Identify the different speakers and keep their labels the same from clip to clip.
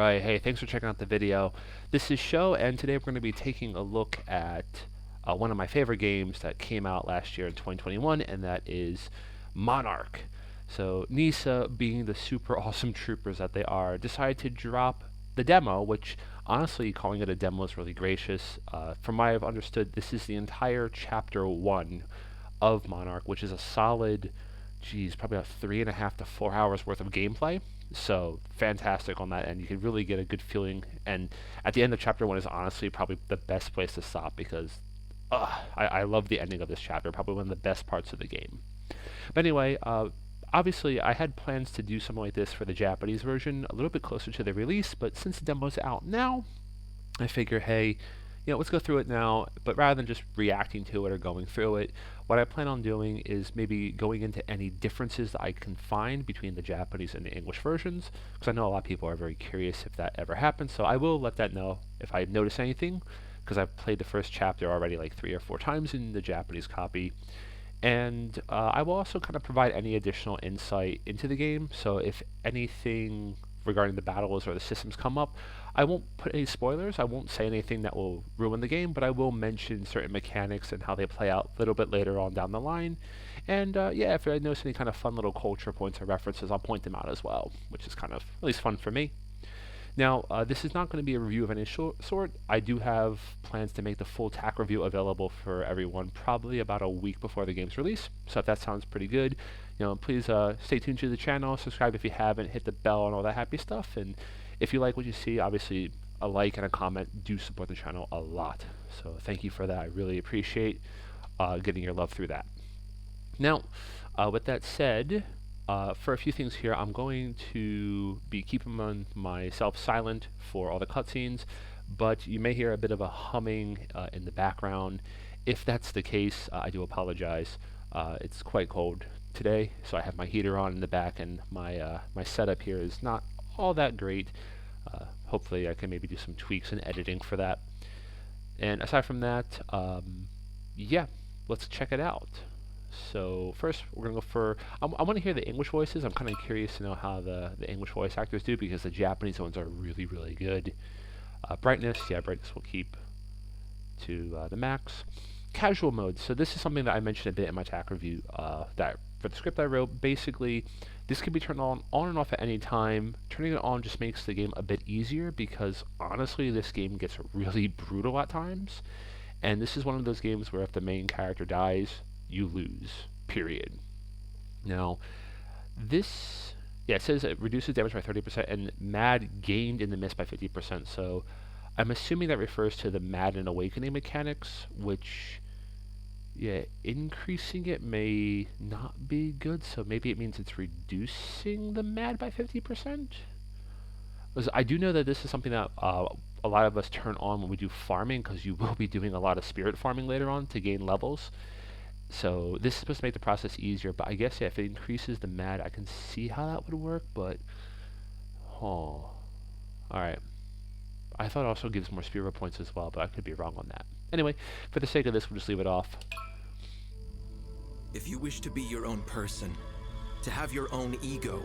Speaker 1: Alright, hey, thanks for checking out the video. This is Sho, and today we're going to be taking a look at one of my favorite games that came out last year in 2021, and that is Monark. So NISA, being the super awesome troopers that they are, decided to drop the demo, which honestly, calling it a demo is really gracious. From what I've understood, this is the entire Chapter 1 of Monark, which is a solid, probably about 3.5 to 4 hours worth of gameplay. So fantastic on that end. You can really get a good feeling, and at the end of chapter 1 is honestly probably the best place to stop because I love the ending of this chapter, probably one of the best parts of the game. But anyway, obviously I had plans to do something like this for the Japanese version a little bit closer to the release, but since the demo's out now, I figure, hey, let's go through it now, but rather than just reacting to it or going through it, what I plan on doing is maybe going into any differences that I can find between the Japanese and the English versions, because I know a lot of people are very curious if that ever happens, so I will let that know if I notice anything, because I've played the first chapter already like 3 or 4 times in the Japanese copy, and I will also kind of provide any additional insight into the game, so if anything regarding the battles or the systems come up, I won't put any spoilers, I won't say anything that will ruin the game, but I will mention certain mechanics and how they play out a little bit later on down the line. And if I notice any kind of fun little culture points or references, I'll point them out as well, which is kind of at least fun for me. Now, this is not going to be a review of any sort. I do have plans to make the full TAC review available for everyone probably about a week before the game's release. So if that sounds pretty good, please stay tuned to the channel, subscribe if you haven't, hit the bell and all that happy stuff. And if you like what you see, obviously a like and a comment do support the channel a lot. So thank you for that. I really appreciate getting your love through that. Now, with that said, for a few things here, I'm going to be keeping myself silent for all the cutscenes, but you may hear a bit of a humming in the background. If that's the case, I do apologize. It's quite cold today, so I have my heater on in the back, and my setup here is not all that great. Hopefully I can maybe do some tweaks and editing for that. And aside from that, let's check it out. So first we're going to go for, I want to hear the English voices. I'm kind of curious to know how the English voice actors do, because the Japanese ones are really, really good. Brightness will keep to the max. Casual mode, so this is something that I mentioned a bit in my TAC review, that for the script I wrote, basically this can be turned on and off at any time. Turning it on just makes the game a bit easier, because honestly this game gets really brutal at times, and this is one of those games where if the main character dies, you lose, period. Now this, it says it reduces damage by 30% and mad gained in the mist by 50%, so I'm assuming that refers to the Mad and Awakening mechanics, which, increasing it may not be good, so maybe it means it's reducing the Mad by 50%? Because I do know that this is something that a lot of us turn on when we do farming, because you will be doing a lot of spirit farming later on to gain levels. So this is supposed to make the process easier, but I guess if it increases the Mad, I can see how that would work, but, alright. I thought it also gives more spirit points as well, but I could be wrong on that. Anyway, for the sake of this, we'll just leave it off.
Speaker 2: If you wish to be your own person, to have your own ego,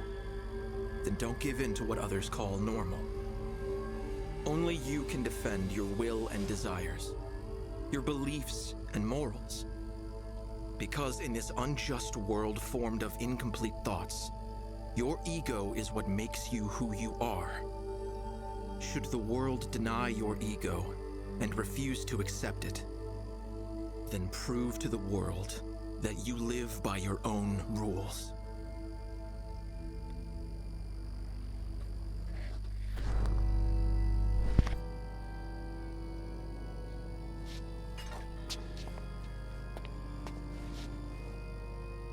Speaker 2: then don't give in to what others call normal. Only you can defend your will and desires, your beliefs and morals. Because in this unjust world formed of incomplete thoughts, your ego is what makes you who you are. Should the world deny your ego and refuse to accept it, then prove to the world that you live by your own rules.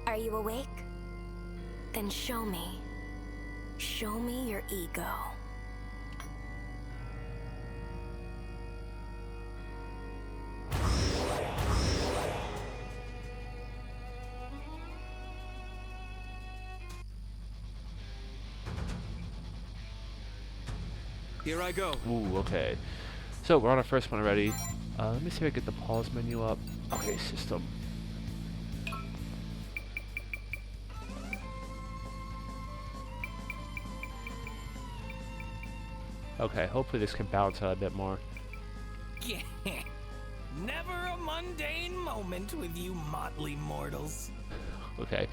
Speaker 3: Are you awake? Then show me. Show me your ego.
Speaker 2: Here I go.
Speaker 1: Ooh, okay. So we're on our first one already. Let me see if I get the pause menu up. Okay, system. Okay, hopefully this can balance out a bit more.
Speaker 4: Never a mundane moment with you motley mortals.
Speaker 1: Okay,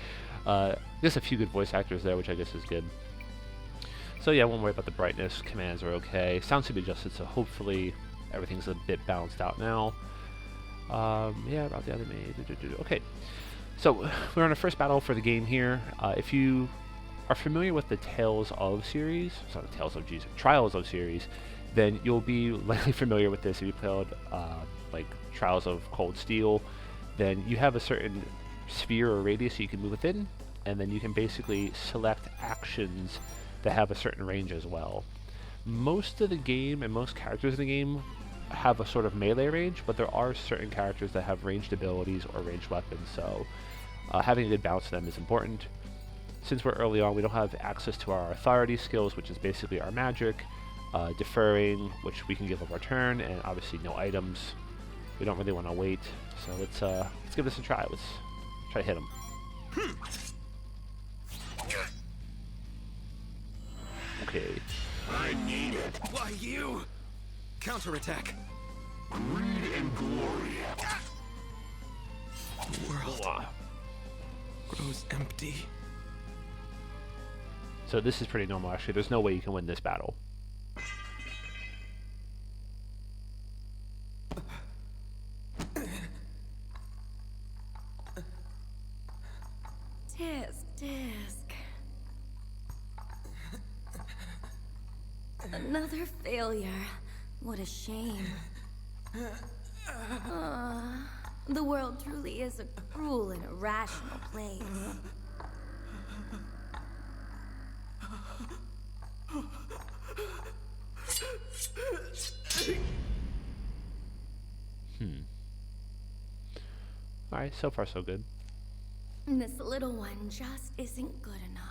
Speaker 1: just a few good voice actors there, which I guess is good. So yeah, won't worry about the brightness. Commands are okay. Sounds to be adjusted, so hopefully everything's a bit balanced out now. Yeah, about the enemy. Okay, so we're on our first battle for the game here. If you are familiar with the Tales of series, sorry, Trials of series, then you'll be likely familiar with this if you played like Trials of Cold Steel. Then you have a certain sphere or radius you can move within, and then you can basically select actions that have a certain range as well. Most of the game and most characters in the game have a sort of melee range, but there are certain characters that have ranged abilities or ranged weapons, so having a good balance of them is important. Since we're early on, we don't have access to our authority skills, which is basically our magic, deferring, which we can give up our turn, and obviously no items. We don't really want to wait, so let's give this a try. Let's try to hit him. Okay.
Speaker 2: I need it. Why you? Counterattack. Greed and glory. The world grows empty.
Speaker 1: So this is pretty normal, actually. There's no way you can win this battle.
Speaker 3: Disc. Another failure. What a shame. The world truly is a cruel and irrational place.
Speaker 1: Alright, so far so good.
Speaker 3: This little one just isn't good enough.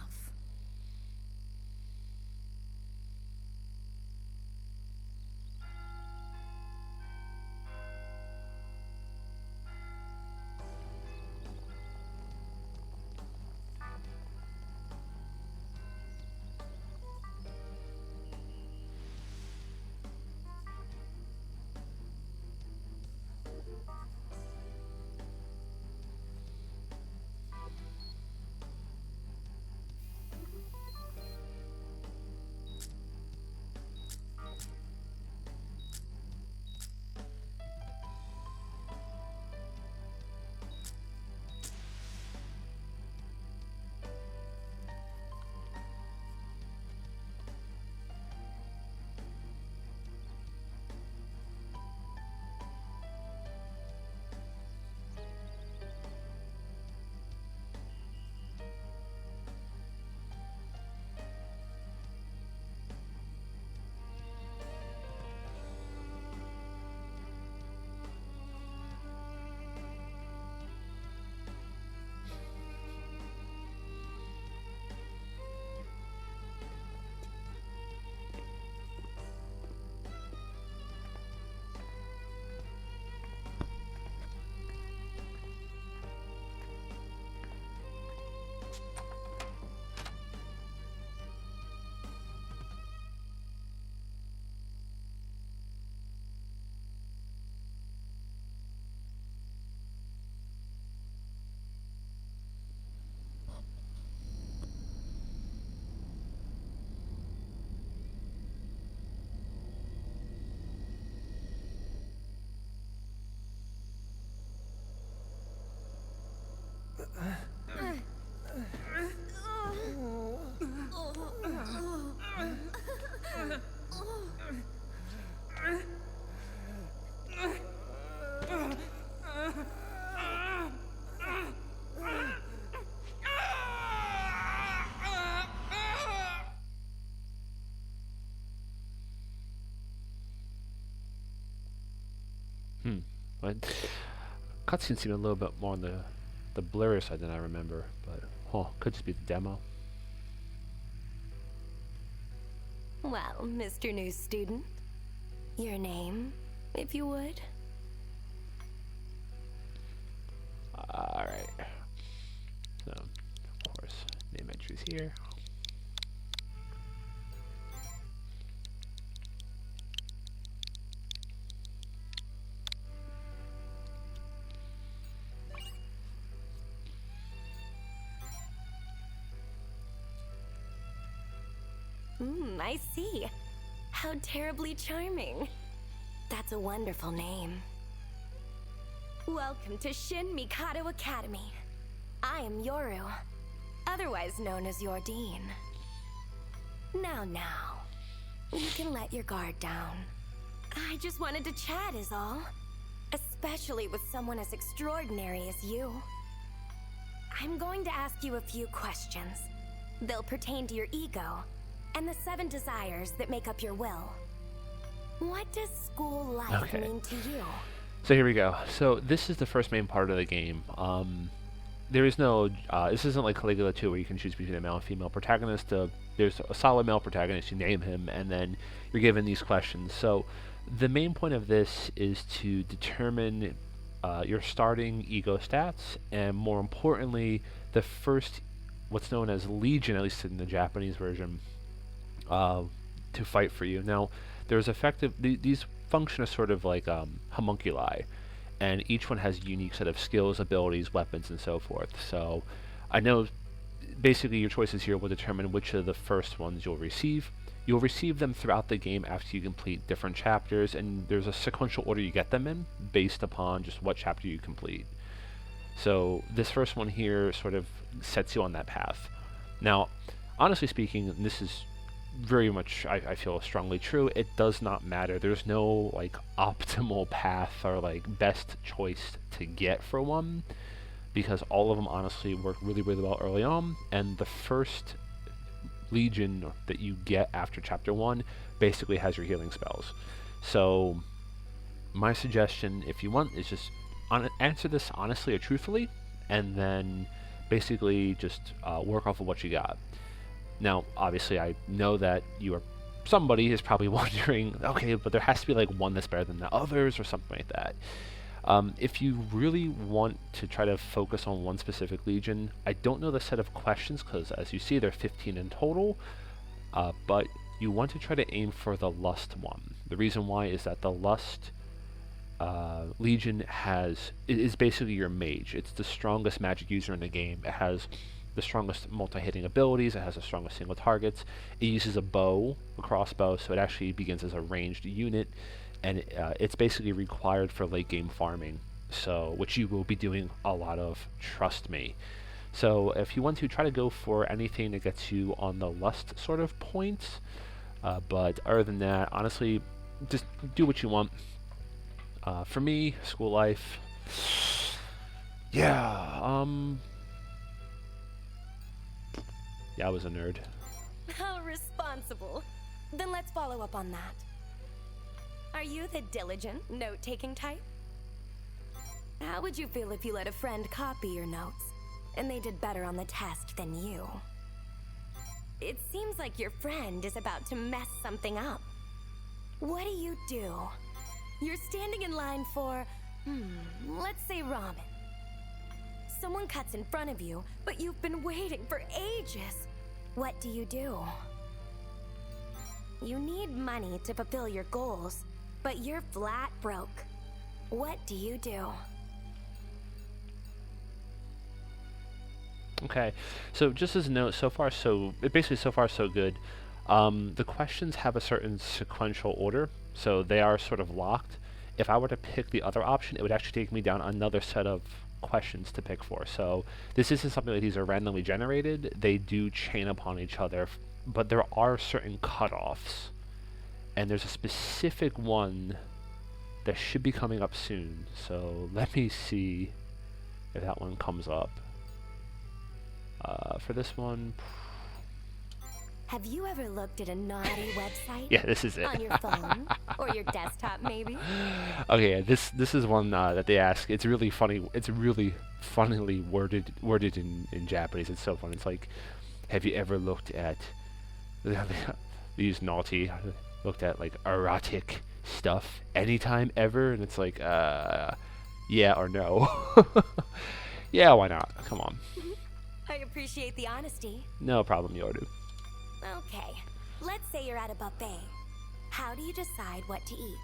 Speaker 1: But cutscenes seem a little bit more on the blurry side than I remember, but could just be the demo.
Speaker 3: Well, Mr. New Student, your name, if you would?
Speaker 1: Alright. So, of course, name entries here.
Speaker 3: I see. How terribly charming. That's a wonderful name. Welcome to Shin Mikado Academy. I am Yoru, otherwise known as your dean. Now, you can let your guard down. I just wanted to chat is all. Especially with someone as extraordinary as you. I'm going to ask you a few questions. They'll pertain to your ego and the 7 desires that make up your will. What does school life mean to you?
Speaker 1: So here we go. So this is the first main part of the game. There is no, this isn't like Caligula 2 where you can choose between a male and female protagonist. There's a solid male protagonist, you name him, and then you're given these questions. So the main point of this is to determine your starting ego stats, and more importantly, the first, what's known as Legion, at least in the Japanese version, to fight for you. Now, there's these function as sort of like homunculi, and each one has a unique set of skills, abilities, weapons, and so forth. So I know basically your choices here will determine which of the first ones you'll receive. You'll receive them throughout the game after you complete different chapters, and there's a sequential order you get them in based upon just what chapter you complete. So this first one here sort of sets you on that path. Now, honestly speaking, this is very much, I feel strongly true. It does not matter. There's no like optimal path or like best choice to get for one, because all of them honestly work really, really well early on, and the first Legion that you get after chapter 1 basically has your healing spells. So my suggestion, if you want, is just answer this honestly or truthfully, and then basically just work off of what you got. Now, obviously, I know that somebody is probably wondering, okay, but there has to be like one that's better than the others or something like that. If you really want to try to focus on one specific Legion, I don't know the set of questions because, as you see, there are 15 in total, but you want to try to aim for the Lust one. The reason why is that the Lust Legion is basically your mage. It's the strongest magic user in the game. It has the strongest multi-hitting abilities, it has the strongest single targets. It uses a crossbow, so it actually begins as a ranged unit, and it's basically required for late game farming, so which you will be doing a lot of, trust me. So if you want to, try to go for anything that gets you on the Lust sort of points, but other than that, honestly, just do what you want. For me, school life, yeah, I was a nerd.
Speaker 3: How responsible. Then let's follow up on that. Are you the diligent, note-taking type? How would you feel if you let a friend copy your notes, and they did better on the test than you? It seems like your friend is about to mess something up. What do? You're standing in line for, let's say ramen. Someone cuts in front of you, but you've been waiting for ages. What do? You need money to fulfill your goals, but you're flat broke. What do you do?
Speaker 1: Okay, so just as a note, so far so good. The questions have a certain sequential order, so they are sort of locked. If I were to pick the other option, it would actually take me down another set of questions to pick for. So this isn't something like these are randomly generated. They do chain upon each other, but there are certain cutoffs, and there's a specific one that should be coming up soon. So let me see if that one comes up. For this one,
Speaker 3: have you ever looked at a naughty website?
Speaker 1: Yeah, this is it.
Speaker 3: On your phone or your desktop, maybe?
Speaker 1: Okay, this is one that they ask. It's really funny. It's really funnily worded in Japanese. It's so funny. It's like, have you ever looked at these naughty? Looked at like erotic stuff anytime ever? And it's like, yeah or no. Yeah, why not? Come on.
Speaker 3: I appreciate the honesty.
Speaker 1: No problem, Yoru.
Speaker 3: Okay, let's say you're at a buffet. How do you decide what to eat?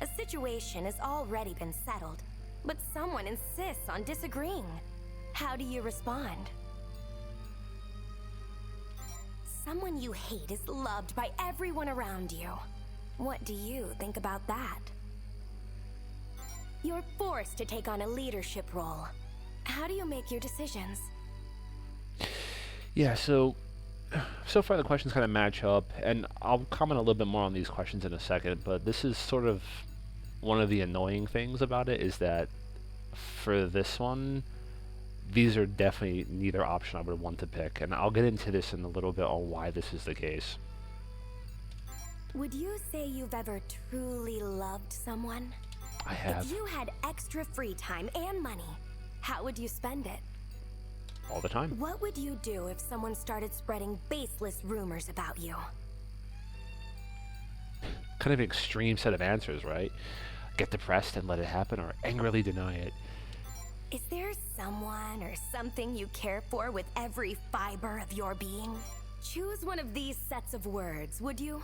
Speaker 3: A situation has already been settled, but someone insists on disagreeing. How do you respond? Someone you hate is loved by everyone around you. What do you think about that? You're forced to take on a leadership role. How do you make your decisions?
Speaker 1: Yeah, so far the questions kind of match up, and I'll comment a little bit more on these questions in a second, but this is sort of one of the annoying things about it, is that for this one, these are definitely neither option I would want to pick, and I'll get into this in a little bit on why this is the case.
Speaker 3: Would you say you've ever truly loved someone?
Speaker 1: I have.
Speaker 3: If you had extra free time and money, how would you spend it?
Speaker 1: All the time.
Speaker 3: What would you do if someone started spreading baseless rumors about you?
Speaker 1: Kind of an extreme set of answers, right? Get depressed and let it happen, or angrily deny it.
Speaker 3: Is there someone or something you care for with every fiber of your being? Choose one of these sets of words, would you?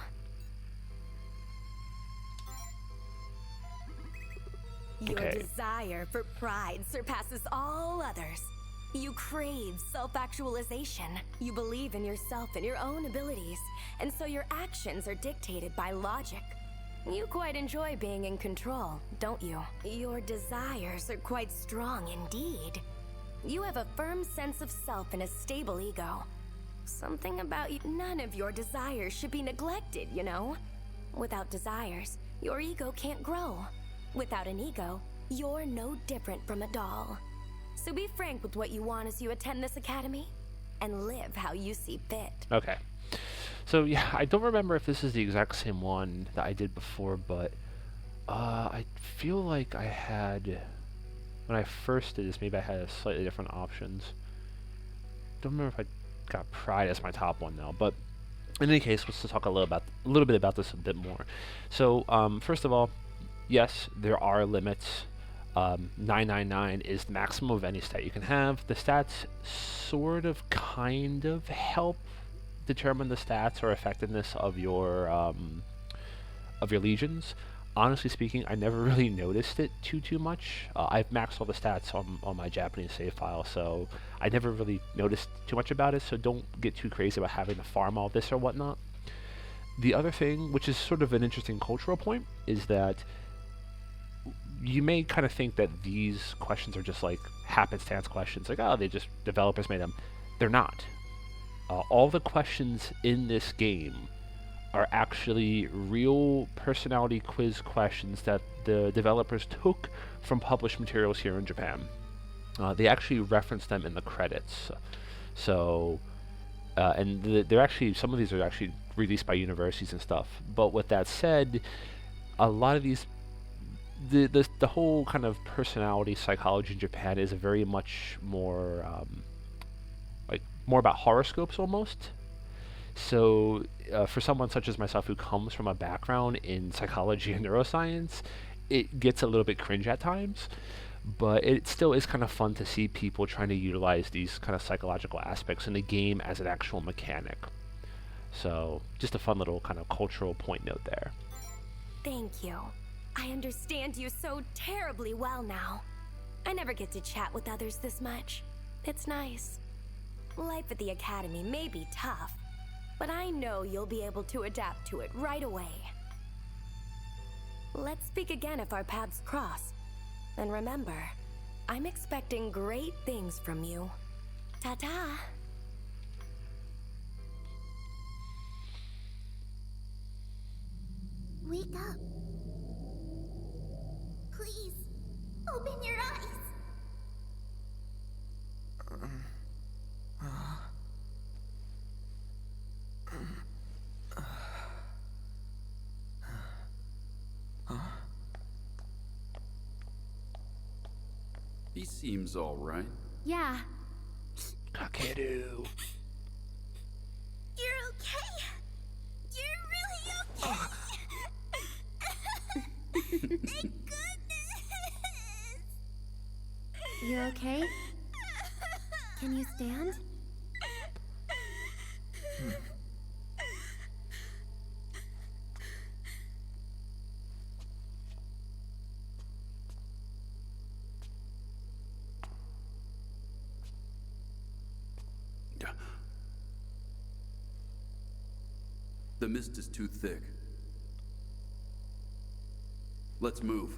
Speaker 3: Your desire for pride surpasses all others. You crave self-actualization. You believe in yourself and your own abilities, and so your actions are dictated by logic. You quite enjoy being in control, don't you? Your desires are quite strong indeed. You have a firm sense of self and a stable ego. Something about you, none of your desires should be neglected, you know? Without desires, your ego can't grow. Without an ego, you're no different from a doll. So be frank with what you want as you attend this academy, and live how you see fit. Okay.
Speaker 1: So yeah, I don't remember if this is the exact same one that I did before, but I feel like I had, when I first did this, maybe I had slightly different options. Don't remember if I got pride as my top one now, but in any case, let's talk a little bit about this a bit more. So first of all, yes, there are limits. 999 is the maximum of any stat you can have. The stats sort of kind of help determine the stats or effectiveness of your legions. Honestly speaking, I never really noticed it too much. I've maxed all the stats on my Japanese save file, so I never really noticed too much about it, so don't get too crazy about having to farm all this or whatnot. The other thing, which is sort of an interesting cultural point, is that you may kind of think that these questions are just like happenstance questions, like, oh, developers made them. They're not. All the questions in this game are actually real personality quiz questions that the developers took from published materials here in Japan. They actually reference them in the credits. So, and they're actually, some of these are actually released by universities and stuff. But with that said, a lot of these, the whole kind of personality psychology in Japan is very much more more about horoscopes almost. So for someone such as myself who comes from a background in psychology and neuroscience, it gets a little bit cringe at times, but it still is kind of fun to see people trying to utilize these kind of psychological aspects in the game as an actual mechanic. So just a fun little kind of cultural point note there.
Speaker 3: Thank you. I understand you so terribly well now. I never get to chat with others this much. It's nice. Life at the academy may be tough, but I know you'll be able to adapt to it right away. Let's speak again if our paths cross. And remember, I'm expecting great things from you. Ta-ta!
Speaker 5: Wake up. Please, open your eyes.
Speaker 6: He seems all right.
Speaker 5: Yeah.
Speaker 1: Kakeru.
Speaker 5: You're okay. You're really okay. Thank goodness. You're okay? Can you stand?
Speaker 6: The mist is too thick. Let's move.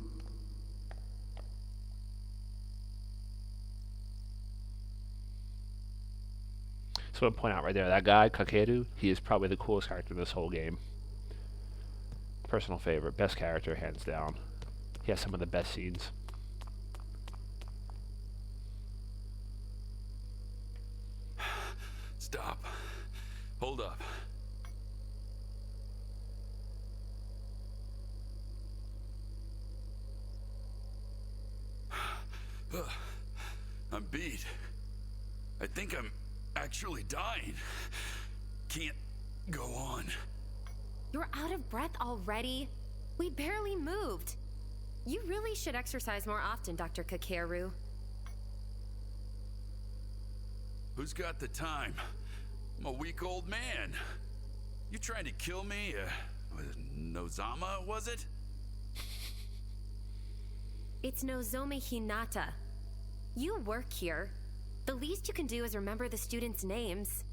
Speaker 1: So I point out right there, that guy, Kakeru, he is probably the coolest character in this whole game. Personal favorite, best character, hands down. He has some of the best scenes.
Speaker 6: Stop. Hold up. I'm beat. I think I'm actually dying. Can't go on.
Speaker 3: You're out of breath already? We barely moved. You really should exercise more often, Dr. Kakeru.
Speaker 6: Who's got the time? I'm a weak old man. You trying to kill me? Nozama, was it?
Speaker 3: It's Nozomi Hinata. You work here. The least you can do is remember the students' names.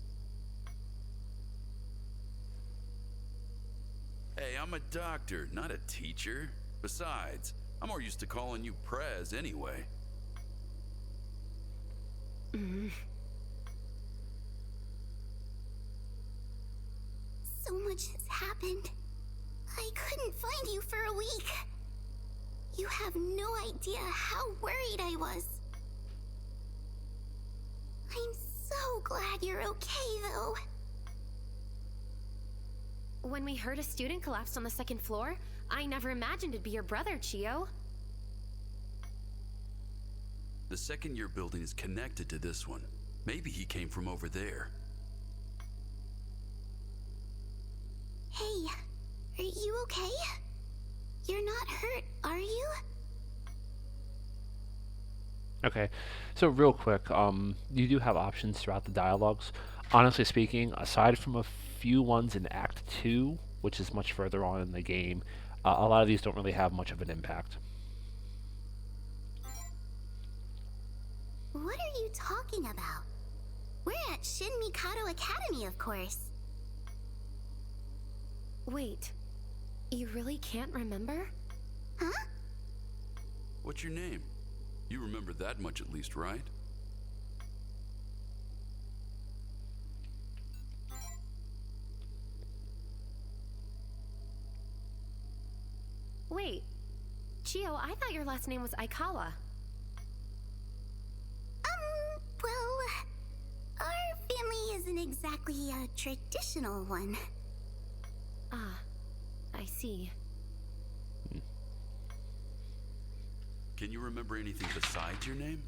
Speaker 6: Hey, I'm a doctor, not a teacher. Besides, I'm more used to calling you Prez anyway.
Speaker 5: So much has happened. I couldn't find you for a week. You have no idea how worried I was. I'm so glad you're okay, though.
Speaker 3: When we heard a student collapsed on the second floor, I never imagined it'd be your brother, Chio.
Speaker 6: The second-year building is connected to this one. Maybe he came from over there.
Speaker 5: Hey, are you okay? You're not hurt, are you?
Speaker 1: Okay, so real quick, you do have options throughout the dialogues. Honestly speaking, aside from a few ones in Act 2, which is much further on in the game, a lot of these don't really have much of an impact.
Speaker 5: What are you talking about? We're at Shin Mikado Academy, of course.
Speaker 3: Wait, you really can't remember?
Speaker 5: Huh?
Speaker 6: What's your name? You remember that much at least, right?
Speaker 3: Wait, Chio, I thought your last name was Aikawa.
Speaker 5: Well, our family isn't exactly a traditional one.
Speaker 3: Ah, I see.
Speaker 6: Can you remember anything besides your name?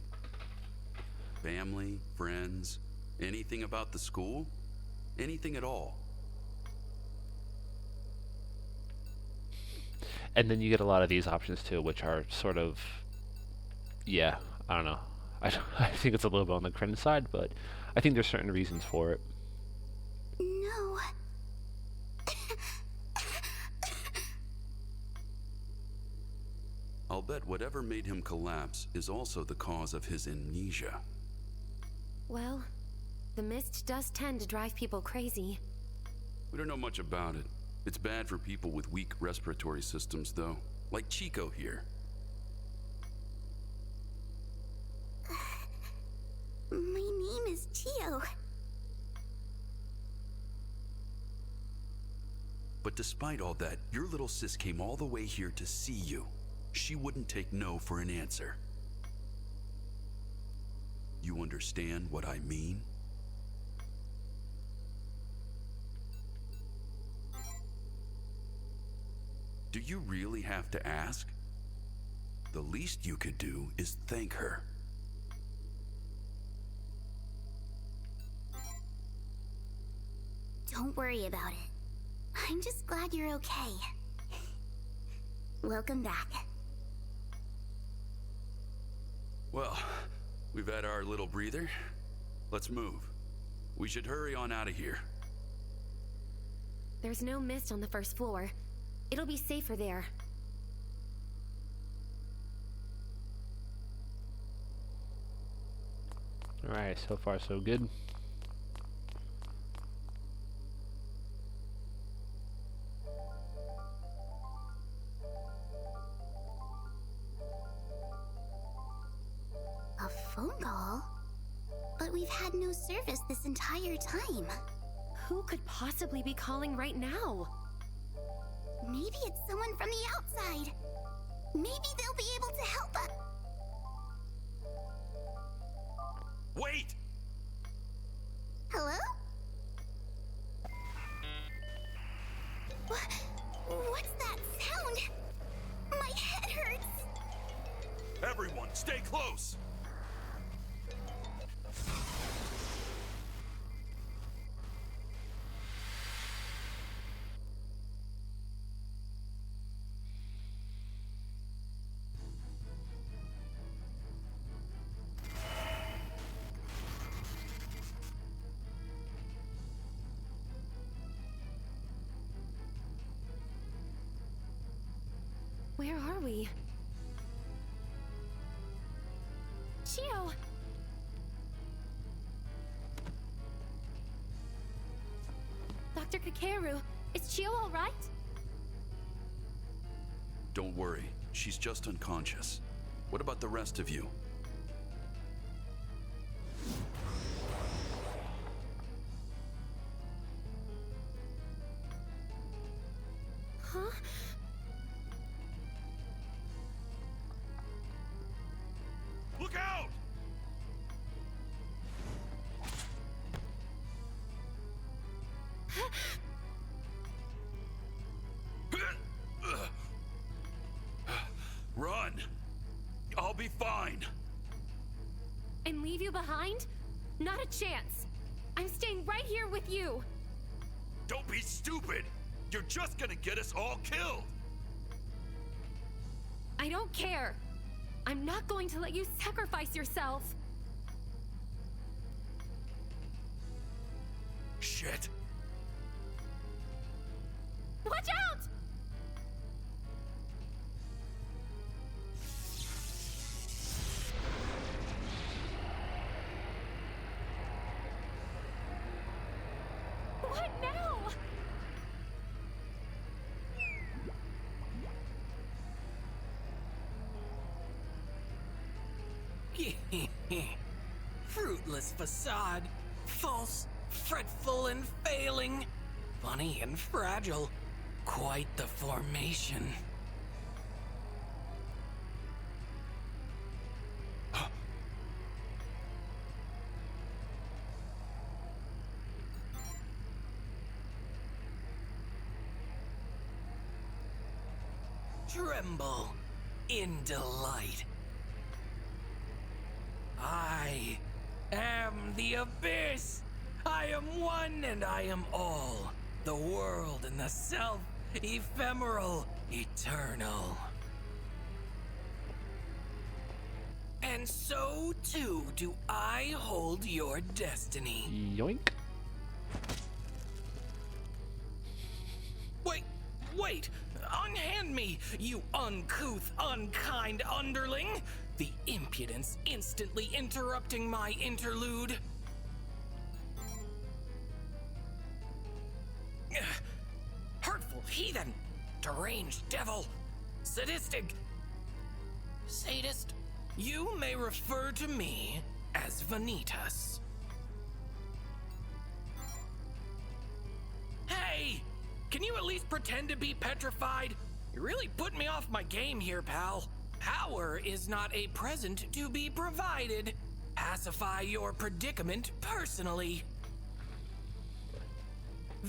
Speaker 6: Family, friends, anything about the school? Anything at all?
Speaker 1: And then you get a lot of these options too, which are sort of, yeah, I don't know. I think it's a little bit on the cringe side, but I think there's certain reasons for it.
Speaker 5: No.
Speaker 6: I'll bet whatever made him collapse is also the cause of his amnesia.
Speaker 3: Well, the mist does tend to drive people crazy.
Speaker 6: We don't know much about it. It's bad for people with weak respiratory systems, though. Like Chico here.
Speaker 5: My name is Chio.
Speaker 6: But despite all that, your little sis came all the way here to see you. She wouldn't take no for an answer. You understand what I mean? Do you really have to ask? The least you could do is thank her.
Speaker 5: Don't worry about it. I'm just glad you're okay. Welcome back.
Speaker 6: Well, we've had our little breather. Let's move. We should hurry on out of here.
Speaker 3: There's no mist on the first floor. It'll be safer there.
Speaker 1: Alright, so far so good.
Speaker 5: phone call. But we've had no service this entire time.
Speaker 3: Who could possibly be calling right now?
Speaker 5: Maybe it's someone from the outside. Maybe they'll be able to help us.
Speaker 6: Wait!
Speaker 5: Hello? What's that sound? My head hurts.
Speaker 6: Everyone, stay close!
Speaker 3: Where are we? Chio! Dr. Kakeru, is Chio all right?
Speaker 6: Don't worry, she's just unconscious. What about the rest of you?
Speaker 3: Huh?
Speaker 6: Look out! Run! I'll be fine.
Speaker 3: And leave you behind? Not a chance. I'm staying right here with you.
Speaker 6: Don't be stupid! You're just gonna get us all killed!
Speaker 3: I don't care. I'm not going to let you sacrifice yourself.
Speaker 6: Shit.
Speaker 3: Watch out! What now?
Speaker 4: Fruitless facade. False, fretful, and failing. Funny and fragile. Quite the formation. Tremble in delight. I am the abyss. I am one and I am all. The world and the self, ephemeral, eternal. And so too do I hold your destiny.
Speaker 1: Yoink.
Speaker 4: Wait! Unhand me, you uncouth, unkind underling! The impudence instantly interrupting my interlude. Hurtful heathen, deranged devil, sadistic, sadist. You may refer to me as Vanitas. Hey! Can you at least pretend to be petrified? You really put me off my game here, pal. Power is not a present to be provided. Pacify your predicament personally.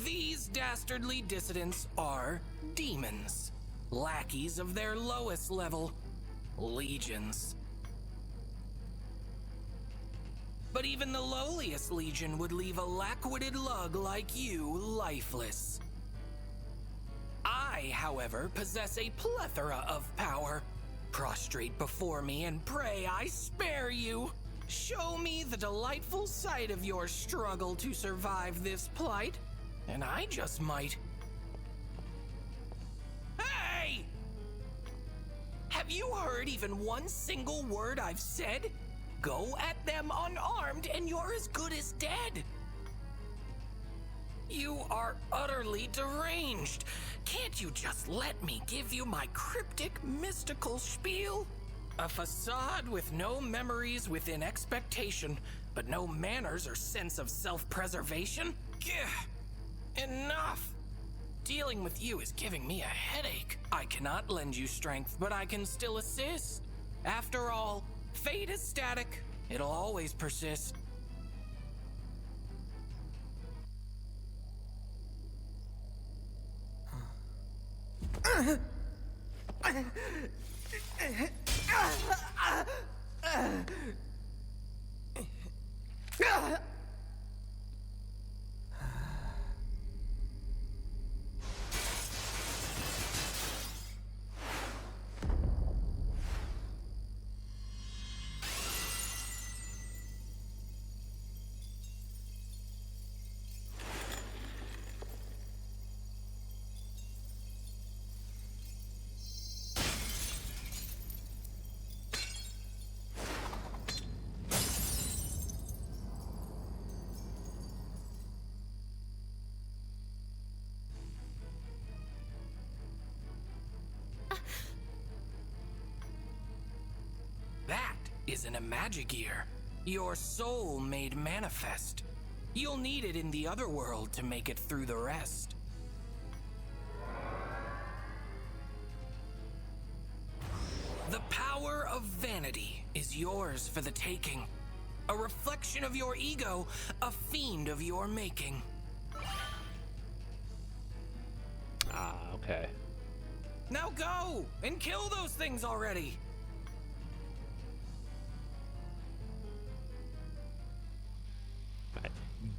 Speaker 4: These dastardly dissidents are demons, lackeys of their lowest level, legions. But even the lowliest legion would leave a lack-witted lug like you lifeless. I, however, possess a plethora of power. Prostrate before me and pray I spare you. Show me the delightful sight of your struggle to survive this plight, and I just might. Hey! Have you heard even one single word I've said? Go at them unarmed and you're as good as dead. You are utterly deranged. Can't you just let me give you my cryptic, mystical spiel? A facade with no memories within expectation, but no manners or sense of self-preservation? Enough! Dealing with you is giving me a headache. I cannot lend you strength, but I can still assist. After all, fate is static. It'll always persist. That is an Imagigear, your soul made manifest. You'll need it in the other world to make it through the rest. The power of vanity is yours for the taking. A reflection of your ego, a fiend of your making.
Speaker 1: Ah, okay.
Speaker 4: Now go and kill those things already.
Speaker 1: I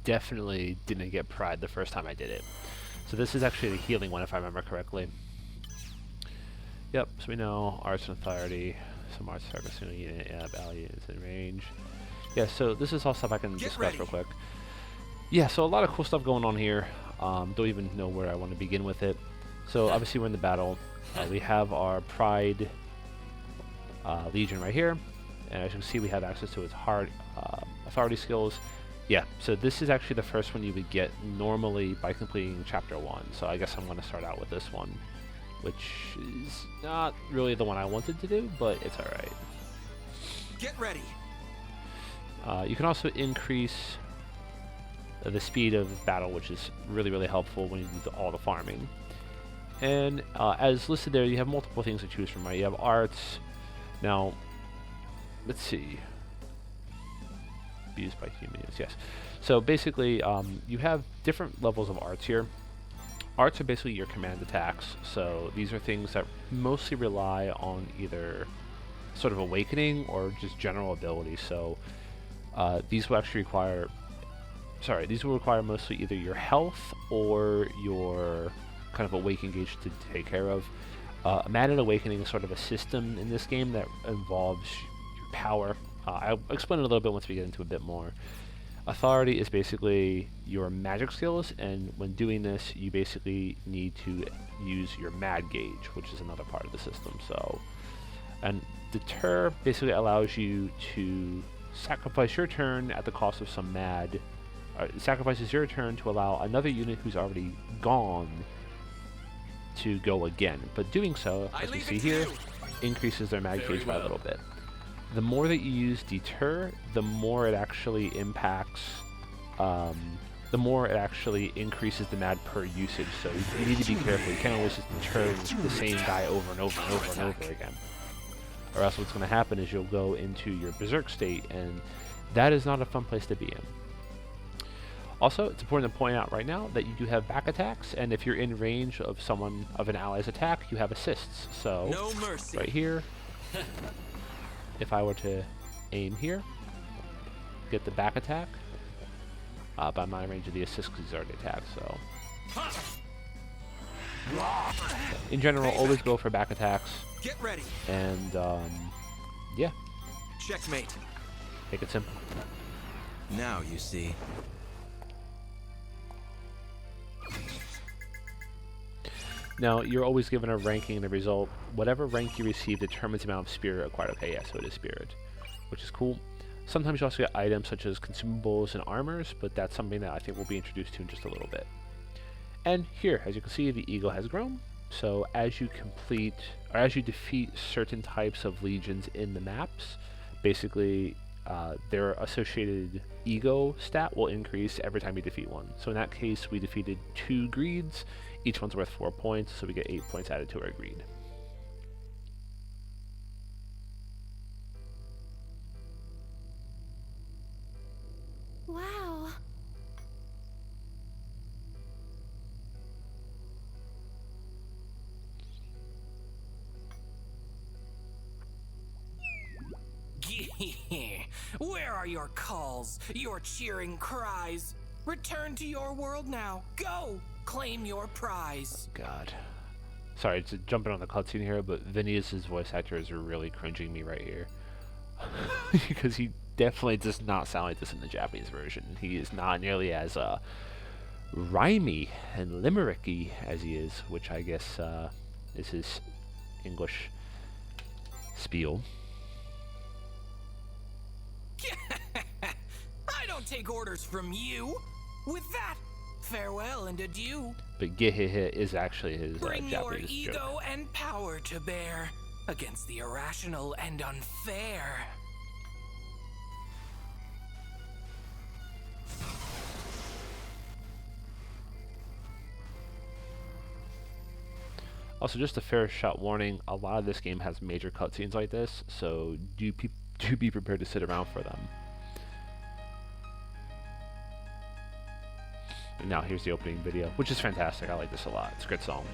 Speaker 1: definitely didn't get pride the first time I did it. So this is actually the healing one, if I remember correctly. Yep, so we know arts and authority, some arts target single unit, yeah, values and range. Yeah, so this is all stuff I can discuss real quick. Yeah, so a lot of cool stuff going on here. Don't even know where I want to begin with it. So obviously we're in the battle. We have our Pride Legion right here. And as you can see, we have access to its hard authority skills. Yeah, so this is actually the first one you would get normally by completing Chapter 1. So I guess I'm going to start out with this one, which is not really the one I wanted to do, but it's alright.
Speaker 2: Get ready.
Speaker 1: You can also increase the speed of battle, which is really, really helpful when you do all the farming. And as listed there, you have multiple things to choose from, right? You have arts. Now, let's see. Used by humans, yes. So basically, you have different levels of arts here. Arts are basically your command attacks. So these are things that mostly rely on either sort of awakening or just general ability. So these will actually require, these will require mostly either your health or your kind of awaken gauge to take care of. Mad and Awakening is sort of a system in this game that involves your power. I'll explain it a little bit once we get into a bit more. Authority is basically your magic skills, and when doing this, you basically need to use your mad gauge, which is another part of the system. So, and Deter basically allows you to sacrifice your turn at the cost of some mad. Sacrifices your turn to allow another unit who's already gone to go again. But doing so, as we see here, increases their mad gauge by a little bit. The more that you use Deter, the more it actually impacts, the more it actually increases the mad per usage. So you need to be careful. You can't always just deter the same guy over and over and over and over again. Or else what's going to happen is you'll go into your berserk state, and that is not a fun place to be in. Also, it's important to point out right now that you do have back attacks, and if you're in range of an ally's attack, you have assists. So
Speaker 2: no mercy.
Speaker 1: Right here, if I were to aim here, get the back attack, by my range of the assist because he's already attacked, so. In general, always go for back attacks.
Speaker 2: Get ready.
Speaker 1: And, yeah.
Speaker 2: Checkmate.
Speaker 1: Make it simple.
Speaker 2: Now you see.
Speaker 1: Now, you're always given a ranking and a result. Whatever rank you receive determines the amount of spirit acquired. Okay, yeah, so it is spirit, which is cool. Sometimes you also get items such as consumables and armors, but that's something that I think we'll be introduced to in just a little bit. And here, as you can see, the ego has grown. So as you complete or as you defeat certain types of legions in the maps, basically their associated ego stat will increase every time you defeat one. So in that case, we defeated 2 greeds. Each one's worth 4 points, so we get 8 points added to our greed.
Speaker 3: Wow.
Speaker 4: Where are your calls, your cheering cries? Return to your world now. Go! Claim your prize.
Speaker 1: God. Sorry, it's jumping on the cutscene here, but Vinny's voice actor is really cringing me right here. Because he definitely does not sound like this in the Japanese version. He is not nearly as rhymey and limericky as he is, which I guess is his English spiel.
Speaker 4: I don't take orders from you. With that, farewell and adieu.
Speaker 1: But Gehehe is actually his
Speaker 4: Bring your
Speaker 1: Japanese
Speaker 4: ego
Speaker 1: joke.
Speaker 4: and power to bear against the irrational and unfair.
Speaker 1: Also, just a fair shot warning, a lot of this game has major cutscenes like this, so do be prepared to sit around for them. And now here's the opening video, which is fantastic. I like this a lot. It's a great song.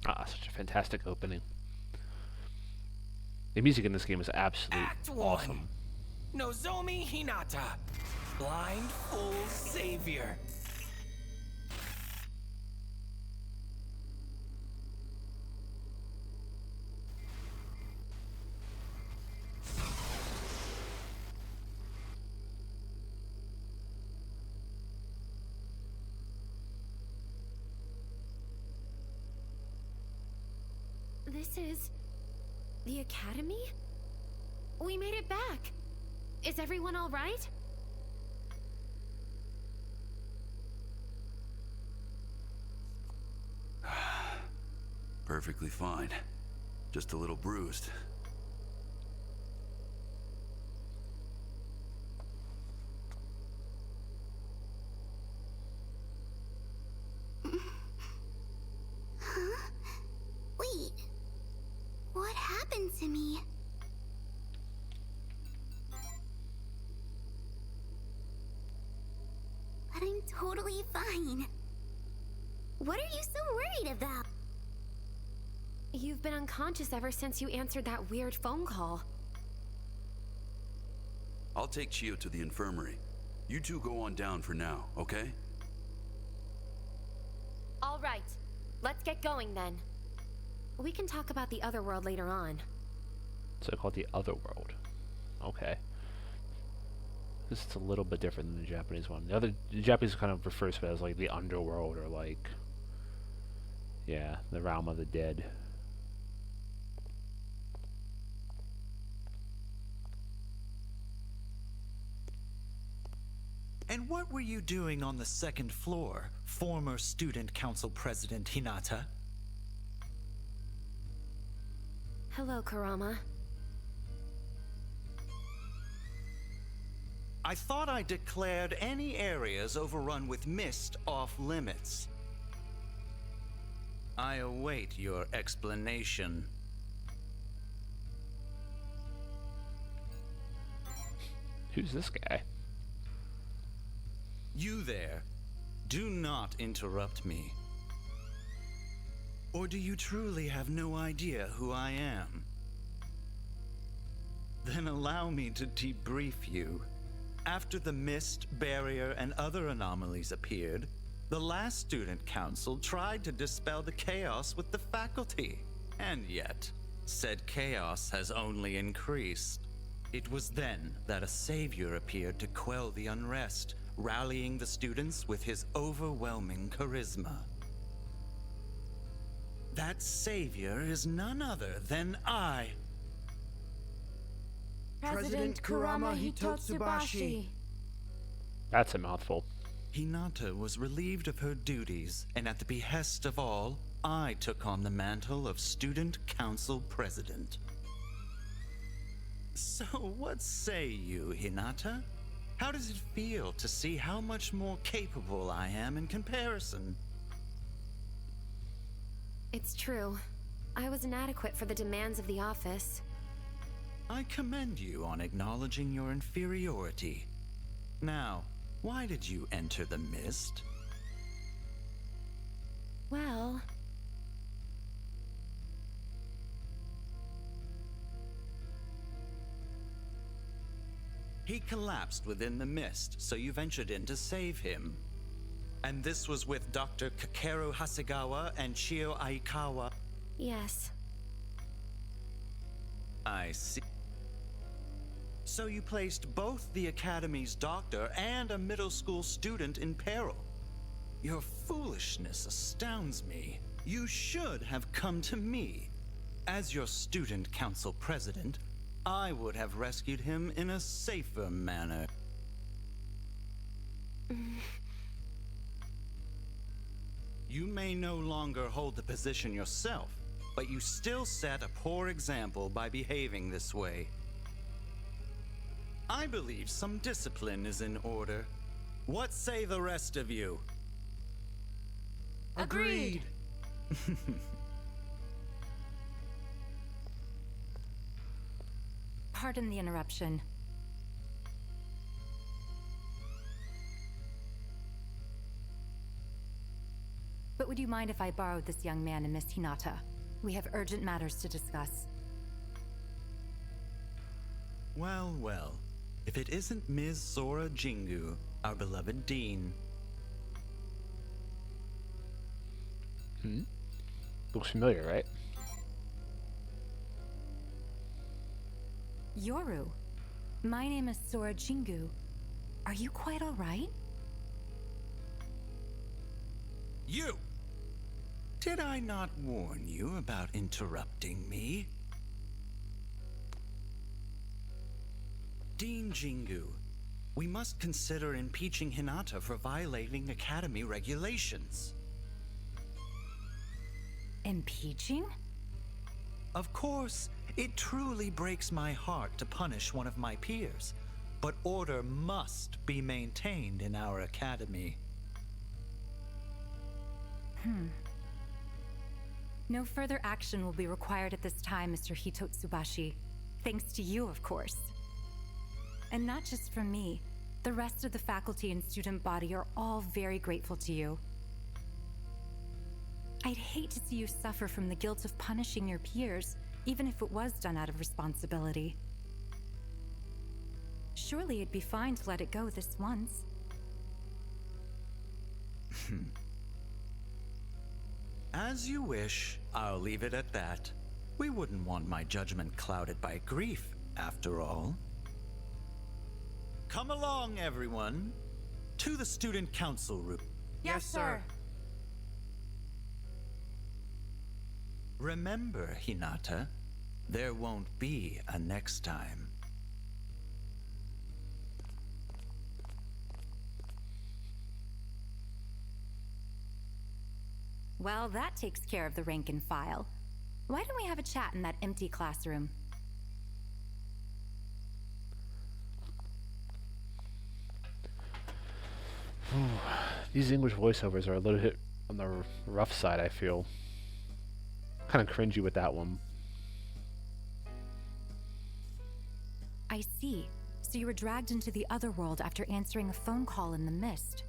Speaker 1: Ah, such a fantastic opening. The music in this game is absolutely
Speaker 4: Act 1.
Speaker 1: awesome.
Speaker 4: Nozomi Hinata, Blind Fool's Savior.
Speaker 3: This is the academy? We made it back. Is everyone all right?
Speaker 6: Perfectly fine. Just a little bruised.
Speaker 5: Wait. What happened to me? But I'm totally fine. What are you so worried about?
Speaker 3: You've been unconscious ever since you answered that weird phone call.
Speaker 6: I'll take Chio to the infirmary. You two go on down for now, okay?
Speaker 3: All right. Let's get going then. We can talk about the other world later on.
Speaker 1: So called the other world. Okay. This is a little bit different than the Japanese one. The Japanese kind of refers to it as like the underworld or like, yeah, the realm of the dead.
Speaker 7: And what were you doing on the second floor, former Student Council President Hinata?
Speaker 3: Hello, Kurama.
Speaker 7: I thought I declared any areas overrun with mist off limits. I await your explanation.
Speaker 1: Who's this guy?
Speaker 7: You there, do not interrupt me. Or do you truly have no idea who I am? Then allow me to debrief you. After the mist, barrier, and other anomalies appeared, the last student council tried to dispel the chaos with the faculty. And yet, said chaos has only increased. It was then that a savior appeared to quell the unrest, rallying the students with his overwhelming charisma. That savior is none other than I.
Speaker 8: President Kurama Hitotsubashi.
Speaker 1: That's a mouthful.
Speaker 7: Hinata was relieved of her duties, and at the behest of all, I took on the mantle of Student Council President. So what say you, Hinata? How does it feel to see how much more capable I am in comparison?
Speaker 3: It's true. I was inadequate for the demands of the office.
Speaker 7: I commend you on acknowledging your inferiority. Now, why did you enter the mist?
Speaker 3: Well...
Speaker 7: He collapsed within the mist, so you ventured in to save him. And this was with Dr. Kakeru Hasegawa and Chio Aikawa.
Speaker 3: yes.
Speaker 7: I see. So you placed both the Academy's doctor and a middle school student in peril. Your foolishness astounds me. You should have come to me. As your student council president, I would have rescued him in a safer manner. You may no longer hold the position yourself, but you still set a poor example by behaving this way. I believe some discipline is in order. What say the rest of you?
Speaker 8: Agreed.
Speaker 9: Pardon the interruption. But would you mind if I borrowed this young man and Miss Hinata? We have urgent matters to discuss.
Speaker 7: Well, well. If it isn't Ms. Sora Jingu, our beloved dean.
Speaker 1: Looks familiar, right?
Speaker 9: Yoru, my name is Sora Jingu. Are you quite all right?
Speaker 7: You! Did I not warn you about interrupting me? Dean Jingu, we must consider impeaching Hinata for violating Academy regulations.
Speaker 9: Impeaching?
Speaker 7: Of course, it truly breaks my heart to punish one of my peers, but order must be maintained in our academy.
Speaker 9: No further action will be required at this time, Mr. Hitotsubashi. Thanks to you, of course. And not just from me. The rest of the faculty and student body are all very grateful to you. I'd hate to see you suffer from the guilt of punishing your peers, even if it was done out of responsibility. Surely it'd be fine to let it go this once.
Speaker 7: As you wish, I'll leave it at that. We wouldn't want my judgment clouded by grief, after all. Come along, everyone, to the student council room.
Speaker 8: Yes, sir.
Speaker 7: Remember, Hinata, there won't be a next time.
Speaker 9: Well, that takes care of the rank and file. Why don't we have a chat in that empty classroom?
Speaker 1: These English voiceovers are a little bit on the rough side, I feel. Kind of cringy with that one.
Speaker 9: I see. So you were dragged into the other world after answering a phone call in the mist.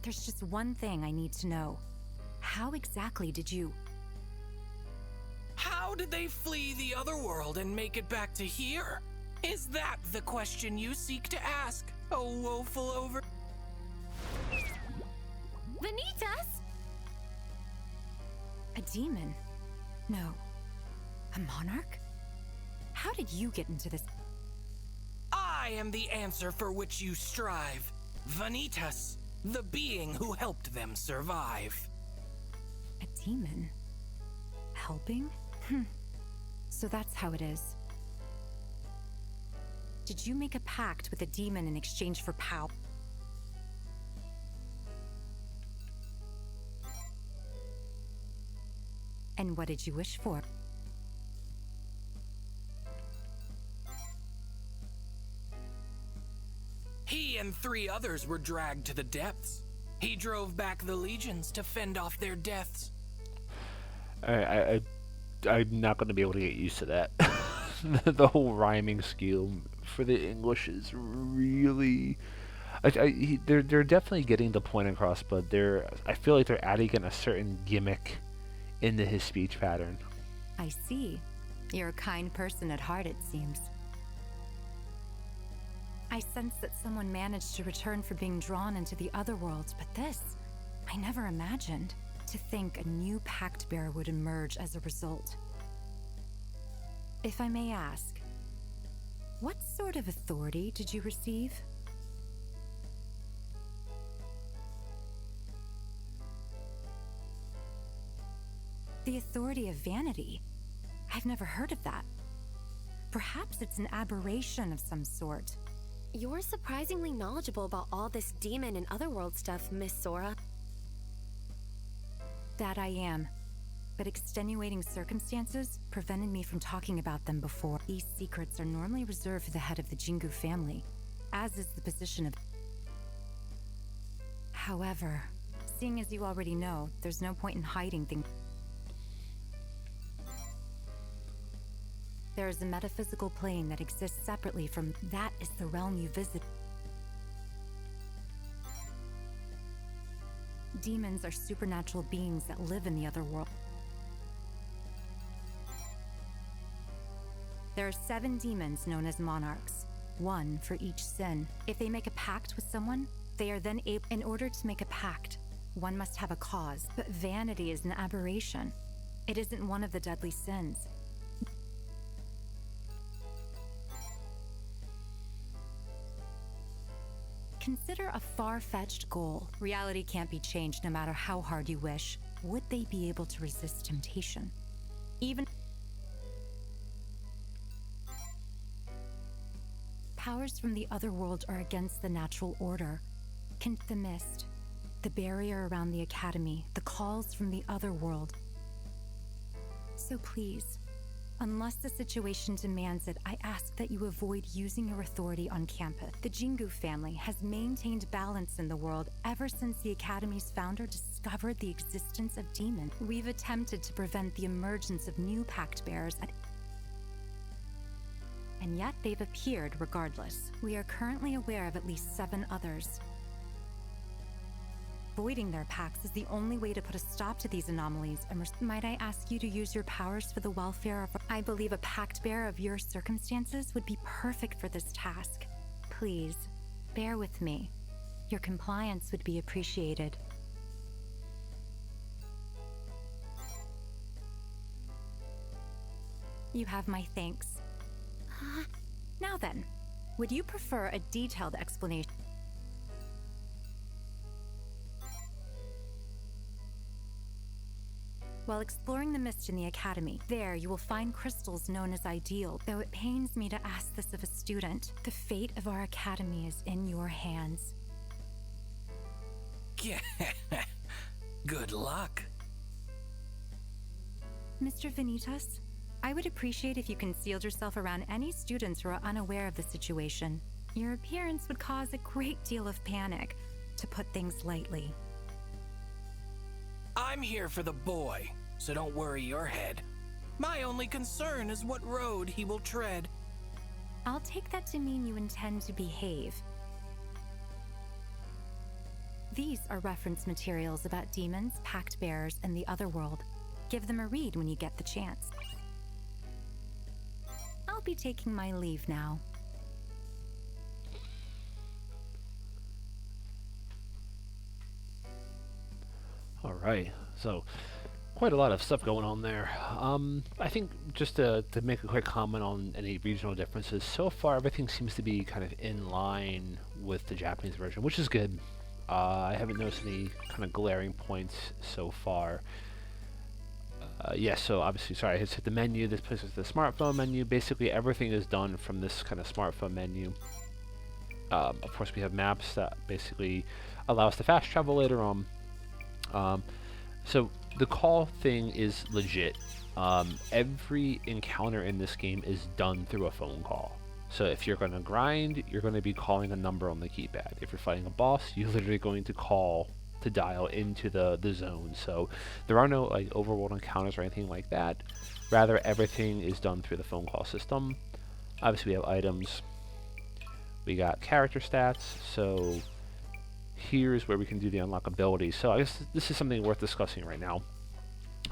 Speaker 9: There's just one thing I need to know. How exactly did you...
Speaker 4: How did they flee the other world and make it back to here? Is that the question you seek to ask, oh woeful over...
Speaker 3: Vanitas?
Speaker 9: A demon? No. A monarch? How did you get into this?
Speaker 4: I am the answer for which you strive. Vanitas, the being who helped them survive.
Speaker 9: A demon? Helping? So that's how it is. Did you make a pact with a demon in exchange for power? And what did you wish for?
Speaker 4: He and 3 others were dragged to the depths. He drove back the legions to fend off their deaths.
Speaker 1: I'm not going to be able to get used to that. The whole rhyming scheme for the English is really... they're definitely getting the point across, but I feel like they're adding in a certain gimmick into his speech pattern.
Speaker 9: I see. You're a kind person at heart, it seems. I sense that someone managed to return for being drawn into the other worlds, but this, I never imagined. To think a new pact bearer would emerge as a result. If I may ask, what sort of authority did you receive? The authority of vanity. I've never heard of that. Perhaps it's an aberration of some sort.
Speaker 3: You're surprisingly knowledgeable about all this demon and otherworld stuff, Miss Sora.
Speaker 9: That I am. But extenuating circumstances prevented me from talking about them before. These secrets are normally reserved for the head of the Jingu family, as is the position of... However, seeing as you already know, there's no point in hiding things. There is a metaphysical plane that exists separately from... That is the realm you visit. Demons are supernatural beings that live in the other world. There are 7 demons known as monarchs, 1 for each sin. If they make a pact with someone, they are then able... In order to make a pact, one must have a cause. But vanity is an aberration. It isn't one of the deadly sins. Consider a far-fetched goal. Reality can't be changed no matter how hard you wish. Would they be able to resist temptation? Even... Powers from the other world are against the natural order. The mist, the barrier around the academy, the calls from the other world. So please, unless the situation demands it, I ask that you avoid using your authority on campus. The Jingu family has maintained balance in the world ever since the Academy's founder discovered the existence of demons. We've attempted to prevent the emergence of new pact bearers, and yet they've appeared regardless. We are currently aware of at least 7 others. Avoiding their pacts is the only way to put a stop to these anomalies. Might I ask you to use your powers for the welfare of... I believe a pact bearer of your circumstances would be perfect for this task. Please, bear with me. Your compliance would be appreciated. You have my thanks. Now then, would you prefer a detailed explanation? while exploring the mist in the academy. There, you will find crystals known as ideal. Though it pains me to ask this of a student, the fate of our academy is in your hands.
Speaker 4: Good luck.
Speaker 9: Mr. Vanitas, I would appreciate if you concealed yourself around any students who are unaware of the situation. Your appearance would cause a great deal of panic, to put things lightly.
Speaker 4: I'm here for the boy, so don't worry your head. My only concern is what road he will tread.
Speaker 9: I'll take that to mean you intend to behave. These are reference materials about demons, pact bearers, and the other world. Give them a read when you get the chance. I'll be taking my leave now.
Speaker 1: All right, so quite a lot of stuff going on there. I think just to make a quick comment on any regional differences, so far everything seems to be kind of in line with the Japanese version, which is good. I haven't noticed any kind of glaring points so far. So obviously, sorry, I just hit the menu. This place is the smartphone menu. Basically, everything is done from this kind of smartphone menu. Of course, we have maps that basically allow us to fast travel later on. So the call thing is legit. Every encounter in this game is done through a phone call. So if you're going to grind, you're going to be calling a number on the keypad. If you're fighting a boss, you're literally going to call to dial into the zone. So there are no like overworld encounters or anything like that. Rather, everything is done through the phone call system. Obviously, we have items. We got character stats. So here's where we can do the unlock abilities. So I guess this is something worth discussing right now.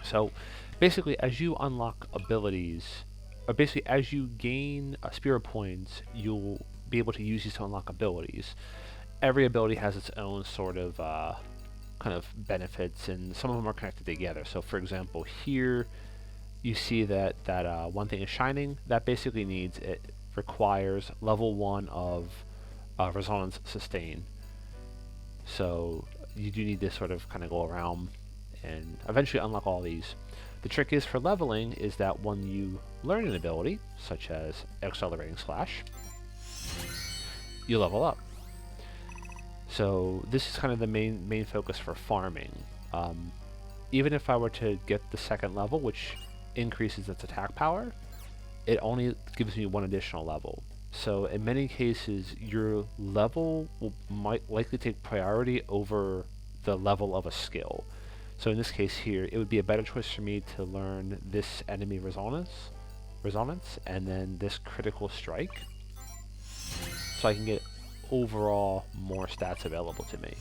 Speaker 1: So basically, as you unlock abilities, or basically as you gain spirit points, you'll be able to use these to unlock abilities. Every ability has its own sort of kind of benefits, and some of them are connected together. So for example, here you see that one thing is shining. That basically requires level 1 of resonance sustain. So you do need to sort of kind of go around and eventually unlock all these. The trick is for leveling is that when you learn an ability, such as accelerating slash, you level up. So this is kind of the main focus for farming. Even if I were to get the second level, which increases its attack power, it only gives me 1 additional level. So in many cases, your level might likely take priority over the level of a skill. So in this case here, it would be a better choice for me to learn this enemy resonance, and then this critical strike, so I can get overall more stats available to me.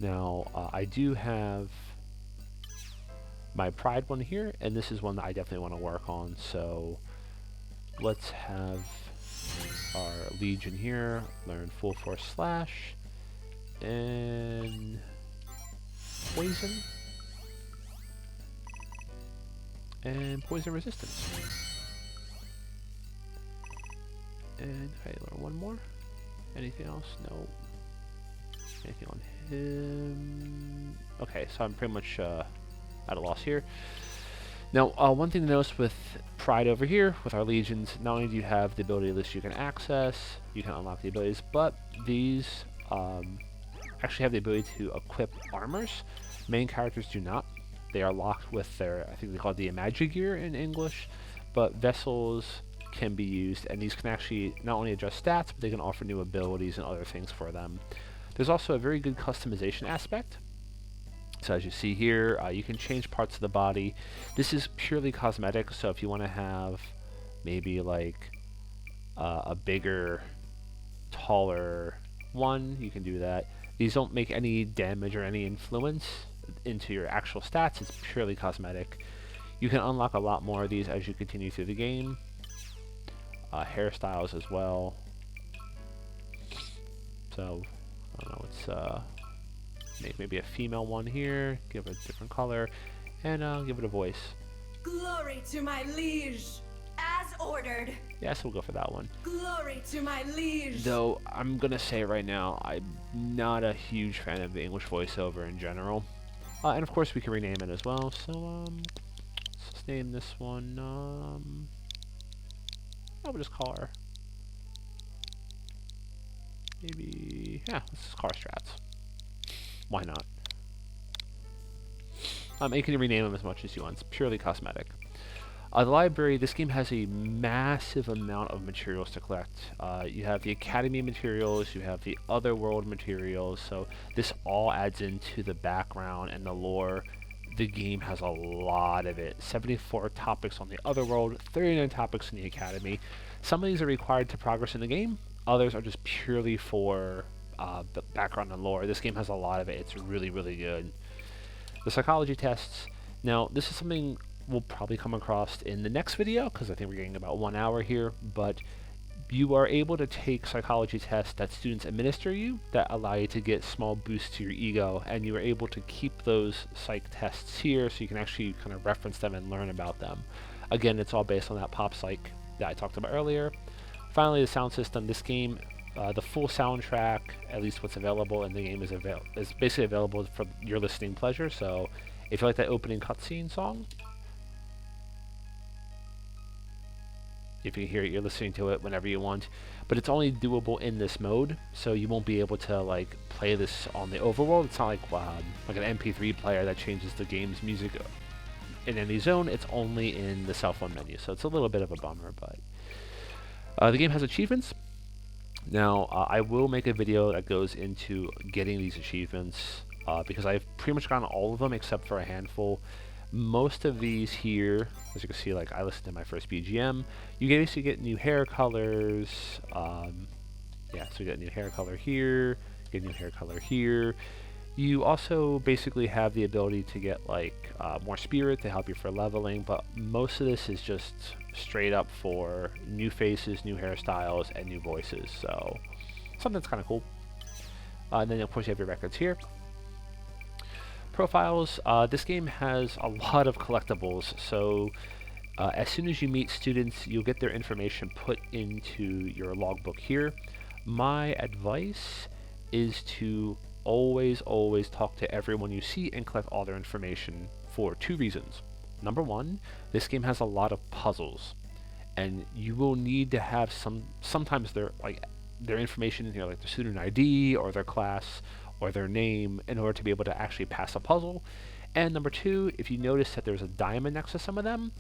Speaker 1: Now, I do have my pride one here, and this is one that I definitely want to work on. So let's have our legion here learn full force slash and poison and poison resistance. And I learn one more. Anything else? No. Anything on him? Okay, so I'm pretty much at a loss here. Now, one thing to notice with Pride over here, with our legions, not only do you have the ability list you can access, you can unlock the abilities, but these actually have the ability to equip armors. Main characters do not. They are locked with their, I think they call it the Imagigear in English, but vessels can be used, and these can actually not only adjust stats, but they can offer new abilities and other things for them. There's also a very good customization aspect. So as you see here, you can change parts of the body. This is purely cosmetic, so if you want to have maybe like a bigger, taller one, you can do that. These don't make any damage or any influence into your actual stats. It's purely cosmetic. You can unlock a lot more of these as you continue through the game. Hairstyles as well. So, I don't know, it's make maybe a female one here, give it a different color, and give it a voice.
Speaker 8: Glory to my liege! As ordered.
Speaker 1: Yes, we'll go for that one.
Speaker 8: Glory to my liege.
Speaker 1: Though, I'm going to say right now, I'm not a huge fan of the English voiceover in general. And of course, we can rename it as well. So, let's just name this one, I would just call her, maybe, yeah, let's just call her Strats. Why not? And you can rename them as much as you want. It's purely cosmetic. The library, this game has a massive amount of materials to collect. You have the Academy materials, you have the Otherworld materials, so this all adds into the background and the lore. The game has a lot of it. 74 topics on the Otherworld, 39 topics in the Academy. Some of these are required to progress in the game, others are just purely for the background and lore. This game has a lot of it. It's really, really good. The psychology tests. Now, this is something we'll probably come across in the next video, because I think we're getting about 1 hour here, but you are able to take psychology tests that students administer you that allow you to get small boosts to your ego, and you are able to keep those psych tests here so you can actually kind of reference them and learn about them. Again, it's all based on that pop psych that I talked about earlier. Finally, the sound system. This game, the full soundtrack, at least what's available in the game, is basically available for your listening pleasure. So if you like that opening cutscene song, if you hear it, you're listening to it whenever you want, but it's only doable in this mode, so you won't be able to like play this on the overworld. It's not like an MP3 player that changes the game's music in any zone. It's only in the cell phone menu, so it's a little bit of a bummer, but the game has achievements. Now, I will make a video that goes into getting these achievements, because I've pretty much gotten all of them except for a handful. Most of these here, as you can see, like I listened to my first BGM, you basically get new hair colors. Yeah, so you get a new hair color here, get a new hair color here. You also basically have the ability to get like more spirit to help you for leveling, but most of this is just straight up for new faces, new hairstyles, and new voices. So something that's kind of cool. And then of course you have your records here. Profiles. This game has a lot of collectibles, so as soon as you meet students, you'll get their information put into your logbook here. My advice is to always talk to everyone you see and collect all their information for 2 reasons. Number 1, this game has a lot of puzzles, and you will need to have sometimes their information in here, like their student ID or their class or their name, in order to be able to actually pass a puzzle. And number 2, if you notice that there's a diamond next to some of them,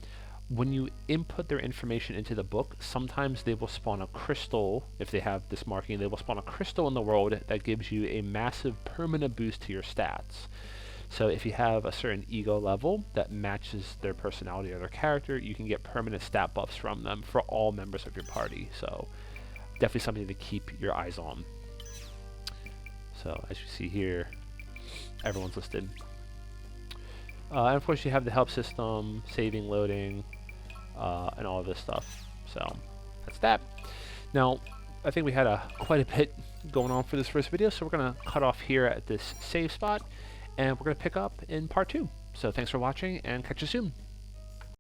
Speaker 1: when you input their information into the book, sometimes they will spawn a crystal. If they have this marking, they will spawn a crystal in the world that gives you a massive permanent boost to your stats. So if you have a certain ego level that matches their personality or their character, you can get permanent stat buffs from them for all members of your party. So definitely something to keep your eyes on. So as you see here, everyone's listed. And of course you have the help system, saving, loading, and all of this stuff. So that's that. Now, I think we had quite a bit going on for this first video, so we're going to cut off here at this save spot, and we're going to pick up in part 2. So thanks for watching, and catch you soon.